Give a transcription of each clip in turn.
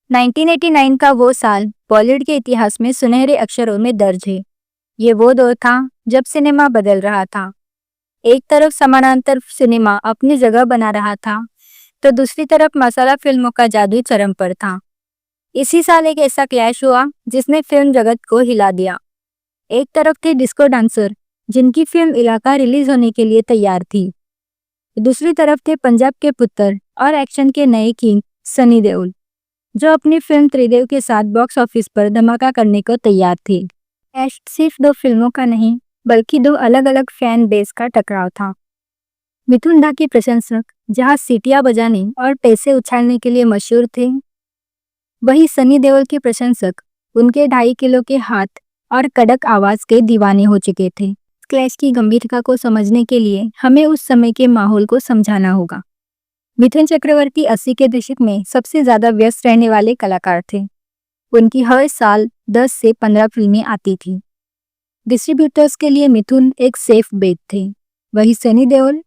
1989 का वो साल बॉलीवुड के इतिहास में सुनहरे अक्षरों में दर्ज है। ये वो दौर था जब सिनेमा बदल रहा था। एक तरफ समानांतर सिनेमा अपनी जगह बना रहा था, तो दूसरी तरफ मसाला फिल्मों का जादू चरम पर था। इसी साल एक ऐसा क्लैश हुआ जिसने फिल्म जगत को हिला दिया। एक तरफ थे डिस्को डांसर, जिनकी फिल्म इलाका रिलीज होने के लिए तैयार थी। दूसरी तरफ थे पंजाब के पुत्र और एक्शन के नए किंग सनी देओल, जो अपनी फिल्म त्रिदेव के साथ बॉक्स ऑफिस पर धमाका करने को तैयार थे। क्लैश सिर्फ दो फिल्मों का नहीं, बल्कि दो अलग अलग फैन बेस का टकराव था। मिथुन दा के प्रशंसक जहां सीटियां बजाने और पैसे उछालने के लिए मशहूर थे, वहीं सनी देओल के प्रशंसक उनके 2.5 किलो के हाथ और कड़क आवाज के दीवाने हो चुके थे। क्लैश की गंभीरता को समझने के लिए हमें उस समय के माहौल को समझाना होगा। मिथुन चक्रवर्ती 80 के दशक में सबसे ज्यादा व्यस्त रहने वाले कलाकार थे। उनकी हर साल 10 से 15 फिल्में आती थी। डिस्ट्रीब्यूटर्स के लिए मिथुन एक सेफ बेट थे। वही सनी देओल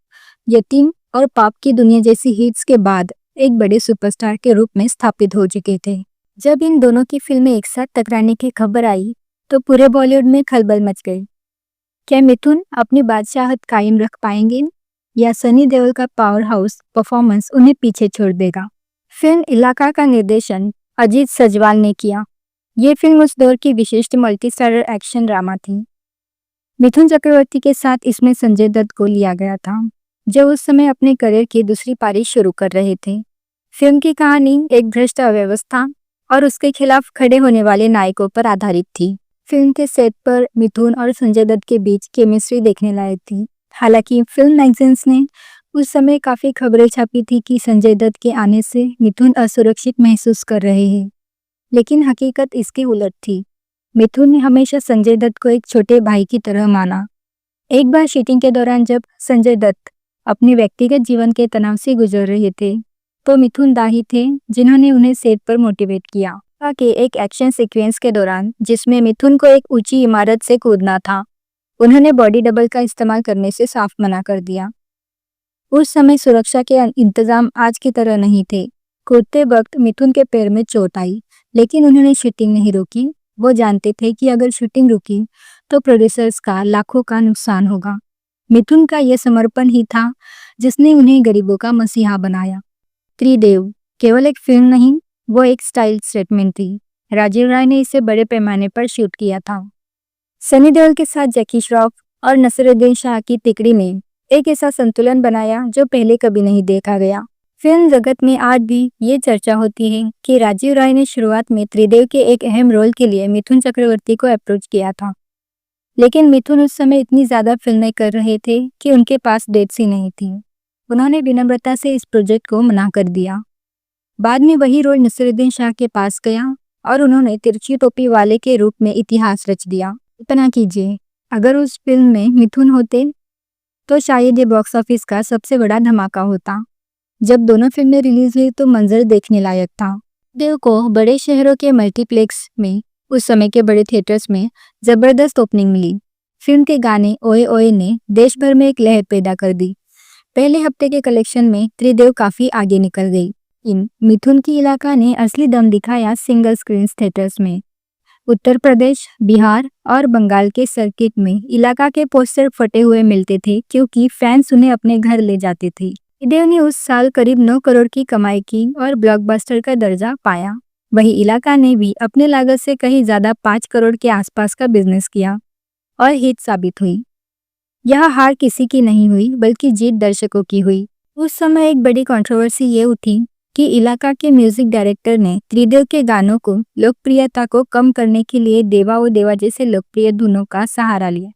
यतीम और पाप की दुनिया जैसी हिट्स के बाद एक बड़े सुपरस्टार के रूप में स्थापित हो चुके थे। जब इन दोनों की फिल्में एक साथ टकराने की खबर आई, तो पूरे बॉलीवुड में खलबल मच गई। क्या मिथुन अपनी बादशाहत कायम रख पाएंगे या सनी देओल का पावर हाउस परफॉर्मेंस उन्हें पीछे छोड़ देगा? फिल्म इलाका का निर्देशन अजीत सजवाल ने किया। ये फिल्म उस दौर की विशिष्ट मल्टी स्टारर एक्शन ड्रामा थी। मिथुन चक्रवर्ती के साथ इसमें संजय दत्त को लिया गया था, जो उस समय अपने करियर की दूसरी पारी शुरू कर रहे थे। फिल्म की कहानी एक भ्रष्ट अव्यवस्था और उसके खिलाफ खड़े होने वाले नायकों पर आधारित थी। फिल्म के सेट पर मिथुन और संजय दत्त के बीच केमिस्ट्री देखने लायक थी। हालांकि फिल्म मैगजीन्स ने उस समय काफी खबरें छापी थी कि संजय दत्त के आने से मिथुन असुरक्षित महसूस कर रहे हैं, लेकिन हकीकत इसके उलट थी। मिथुन ने हमेशा संजय दत्त को एक छोटे भाई की तरह माना। एक बार शूटिंग के दौरान जब संजय दत्त अपने व्यक्तिगत जीवन के तनाव से गुजर रहे थे, तो मिथुन दा ही थे जिन्होंने उन्हें सेट पर मोटिवेट किया। कि एक एक्शन सीक्वेंस के दौरान जिसमें मिथुन को एक ऊंची इमारत से कूदना था, उन्होंने बॉडी डबल का इस्तेमाल करने से साफ मना कर दिया। उस समय सुरक्षा के इंतजाम आज की तरह नहीं थे। कूदते वक्त मिथुन के पैर में चोट आई, लेकिन उन्होंने शूटिंग नहीं रोकी। वो जानते थे कि अगर शूटिंग रुकी तो प्रोड्यूसर्स का लाखों का नुकसान होगा। मिथुन का यह समर्पण ही था जिसने उन्हें गरीबों का मसीहा बनाया। त्रिदेव केवल एक फिल्म नहीं, वो एक स्टाइल स्टेटमेंट थी। राजीव राय ने इसे बड़े पैमाने पर शूट किया था। सनी देओल के साथ जैकी श्रॉफ और नसीरुद्दीन शाह की तिकड़ी ने एक ऐसा संतुलन बनाया जो पहले कभी नहीं देखा गया। फिल्म जगत में आज भी ये चर्चा होती है कि राजीव राय ने शुरुआत में त्रिदेव के एक अहम रोल के लिए मिथुन चक्रवर्ती को अप्रोच किया था, लेकिन मिथुन उस समय इतनी ज्यादा फिल्में कर रहे थे कि उनके पास डेट्स ही नहीं थी। उन्होंने विनम्रता से इस प्रोजेक्ट को मना कर दिया। बाद में वही रोल नसीरुद्दीन शाह के पास गया और उन्होंने तिरछी टोपी वाले के रूप में इतिहास रच दिया। कल्पना कीजिए, अगर उस फिल्म में मिथुन होते तो शायद ये बॉक्स ऑफिस का सबसे बड़ा धमाका होता। जब दोनों फिल्में रिलीज हुई तो मंजर देखने लायक था। देव को बड़े शहरों के मल्टीप्लेक्स में, उस समय के बड़े थिएटर्स में जबरदस्त ओपनिंग मिली। फिल्म के गाने ओए ओए ने देश भर में एक लहर पैदा कर दी। पहले हफ्ते के कलेक्शन में त्रिदेव काफी आगे निकल गई। इन मिथुन की इलाका ने असली दम दिखाया सिंगल स्क्रीन थिएटर्स में। उत्तर प्रदेश, बिहार और बंगाल के सर्किट में इलाका के पोस्टर फटे हुए मिलते थे, क्योंकि फैंस उन्हें अपने घर ले जाते थे। त्रिदेव ने उस साल करीब 9 करोड़ की कमाई की और ब्लॉकबस्टर का दर्जा पाया। वही इलाका ने भी अपने लागत से कहीं ज्यादा 5 करोड़ के आसपास का बिजनेस किया और हिट साबित हुई। यह हार किसी की नहीं हुई, बल्कि जीत दर्शकों की हुई। उस समय एक बड़ी कंट्रोवर्सी ये उठी कि इलाका के म्यूजिक डायरेक्टर ने त्रिदेव के गानों को लोकप्रियता को कम करने के लिए देवा ओ देवा जैसे लोकप्रिय धुनों का सहारा लिया।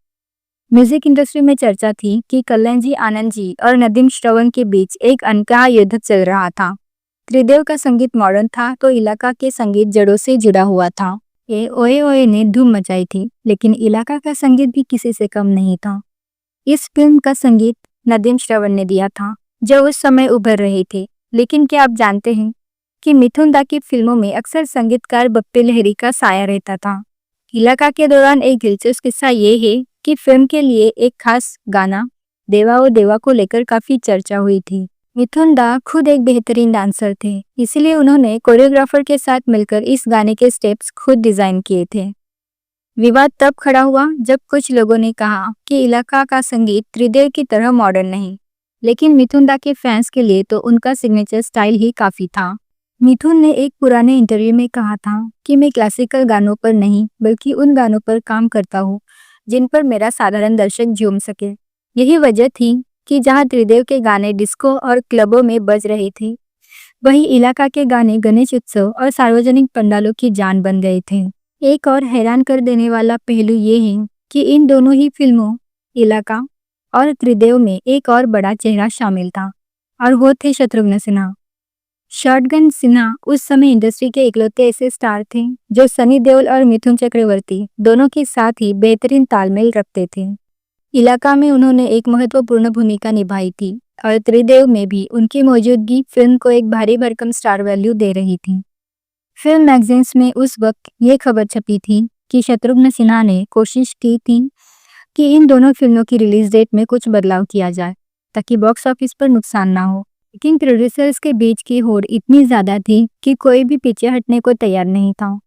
म्यूजिक इंडस्ट्री में चर्चा थी कि कल्याण जी, आनंद जी और नदीम श्रवण के बीच एक अनकहा युद्ध चल रहा था। त्रिदेव का संगीत मॉडर्न था तो इलाका के संगीत जड़ों से जुड़ा हुआ था। ये ओए ओए ने धूम मचाई थी, लेकिन इलाका का संगीत भी किसी से कम नहीं था। इस फिल्म का संगीत नदीम श्रवण ने दिया था, जो उस समय उभर रहे थे। लेकिन क्या आप जानते हैं कि मिथुन दा की फिल्मों में अक्सर संगीतकार बप्पी लहरी का साया रहता था। इलाका के दौरान एक दिलचस्प किस्सा ये है कि फिल्म के लिए एक खास गाना देवा ओ देवा को लेकर काफी चर्चा हुई थी। मिथुन दा खुद एक बेहतरीन डांसर थे, इसलिए उन्होंने कोरियोग्राफर के साथ मिलकर इस गाने के स्टेप्स खुद डिजाइन किए थे। विवाद तब खड़ा हुआ जब कुछ लोगों ने कहा कि इलाका का संगीत त्रिदेव की तरह मॉडर्न नहीं, लेकिन मिथुन दा के फैंस के लिए तो उनका सिग्नेचर स्टाइल ही काफी था। मिथुन ने एक पुराने इंटरव्यू में कहा था कि मैं क्लासिकल गानों पर नहीं बल्कि उन गानों पर काम करता हूँ जिन पर मेरा साधारण दर्शक झूम सके। यही वजह थी कि जहाँ त्रिदेव के गाने डिस्को और क्लबों में बज रहे थे, वही इलाका के गाने गणेश उत्सव और सार्वजनिक पंडालों की जान बन गए थे। एक और हैरान कर देने वाला पहलू ये है कि इन दोनों ही फिल्मों, इलाका और त्रिदेव में एक और बड़ा चेहरा शामिल था, और वो थे शत्रुघ्न सिन्हा। शॉटगन सिन्हा उस समय इंडस्ट्री के इकलौते ऐसे स्टार थे जो सनी देओल और मिथुन चक्रवर्ती दोनों के साथ ही बेहतरीन तालमेल रखते थे। इलाका में उन्होंने एक महत्वपूर्ण भूमिका निभाई थी और त्रिदेव में भी उनकी मौजूदगी फिल्म को एक भारी भरकम स्टार वैल्यू दे रही थी। फिल्म मैगजीन्स में उस वक्त ये खबर छपी थी कि शत्रुघ्न सिन्हा ने कोशिश की थी कि इन दोनों फिल्मों की रिलीज डेट में कुछ बदलाव किया जाए ताकि बॉक्स ऑफिस पर नुकसान ना हो, लेकिन प्रोड्यूसर्स के बीच की होड़ इतनी ज्यादा थी कि कोई भी पीछे हटने को तैयार नहीं था।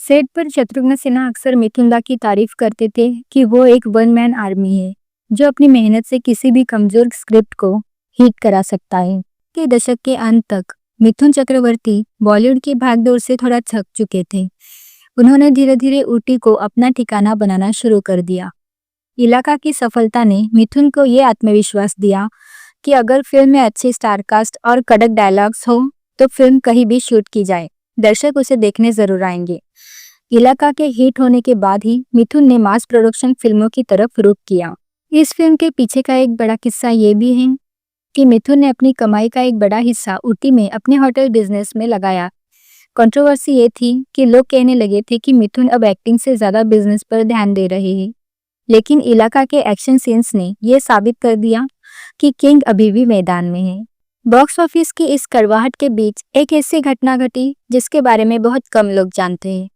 सेट पर शत्रुघ्न सिन्हा अक्सर मिथुन दा की तारीफ करते थे कि वो एक वन मैन आर्मी है जो अपनी मेहनत से किसी भी कमजोर स्क्रिप्ट को हिट करा सकता है। के दशक के अंत तक मिथुन चक्रवर्ती बॉलीवुड की भागदौड़ से थोड़ा थक चुके थे। उन्होंने धीरे धीरे ऊटी को अपना ठिकाना बनाना शुरू कर दिया। इलाका की सफलता ने मिथुन को ये आत्मविश्वास दिया कि अगर फिल्म में अच्छी स्टारकास्ट और कड़क डायलॉग्स हो तो फिल्म कहीं भी शूट की जाए, दर्शक उसे देखने जरूर आएंगे। इलाका के हिट होने के बाद ही मिथुन ने मास प्रोडक्शन फिल्मों की तरफ रुख किया। इस फिल्म के पीछे का एक बड़ा किस्सा ये भी है कि मिथुन ने अपनी कमाई का एक बड़ा हिस्सा ऊटी में अपने होटल बिजनेस में लगाया। कंट्रोवर्सी ये थी कि लोग कहने लगे थे कि मिथुन अब एक्टिंग से ज्यादा बिजनेस पर ध्यान दे रहे हैं, लेकिन इलाका के एक्शन सीन्स ने यह साबित कर दिया कि किंग अभी भी मैदान में है। बॉक्स ऑफिस की इस कड़वाहट के बीच एक ऐसी घटना घटी जिसके बारे में बहुत कम लोग जानते हैं।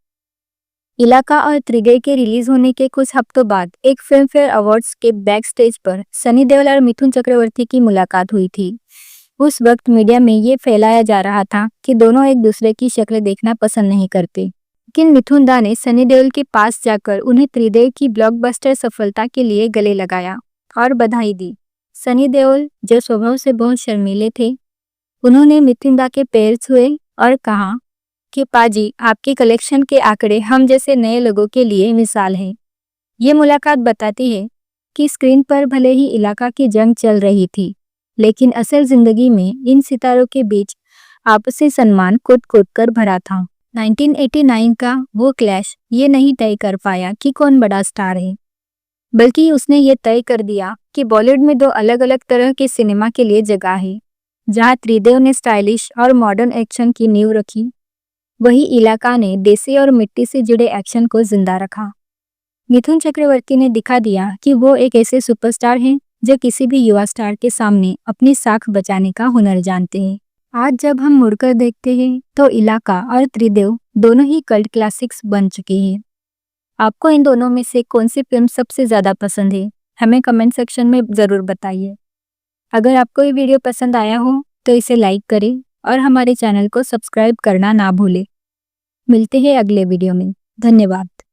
इलाका और त्रिदेव के रिलीज होने के कुछ हफ्तों बाद एक फिल्म फेयर अवार्ड्स के बैक स्टेज पर सनी देओल और मिथुन चक्रवर्ती की मुलाकात हुई थी। उस वक्त मीडिया में ये फैलाया जा रहा था कि दोनों एक दूसरे की शक्ल देखना पसंद नहीं करते, लेकिन मिथुन दा ने सनी देओल के पास जाकर उन्हें त्रिदेव की ब्लॉकबस्टर सफलता के लिए गले लगाया और बधाई दी। सनी देओल, जो स्वभाव से बहुत शर्मीले थे, उन्होंने मिथुन दा के पैर छुए और कहा कि पाजी, आपकी कलेक्शन के आंकड़े हम जैसे नए लोगों के लिए मिसाल हैं। ये मुलाकात बताती है कि स्क्रीन पर भले ही इलाका की जंग चल रही थी, लेकिन असल जिंदगी में इन सितारों के बीच आपसी सम्मान कूट-कूट कर भरा था। 1989 का वो क्लैश ये नहीं तय कर पाया कि कौन बड़ा स्टार है, बल्कि उसने ये तय कर दिया कि बॉलीवुड में दो अलग अलग तरह के सिनेमा के लिए जगह है। जहाँ त्रिदेव ने स्टाइलिश और मॉडर्न एक्शन की नींव रखी, वही इलाका ने देसी और मिट्टी से जुड़े एक्शन को जिंदा रखा। मिथुन चक्रवर्ती ने दिखा दिया कि वो एक ऐसे सुपरस्टार हैं जो किसी भी युवा स्टार के सामने अपनी साख बचाने का हुनर जानते हैं। आज जब हम मुड़कर देखते हैं तो इलाका और त्रिदेव दोनों ही कल्ट क्लासिक्स बन चुके हैं। आपको इन दोनों में से कौन सी फिल्म सबसे ज्यादा पसंद है, हमें कमेंट सेक्शन में जरूर बताइए। अगर आपको ये वीडियो पसंद आया हो तो इसे लाइक करें और हमारे चैनल को सब्सक्राइब करना ना भूलें। मिलते हैं अगले वीडियो में। धन्यवाद।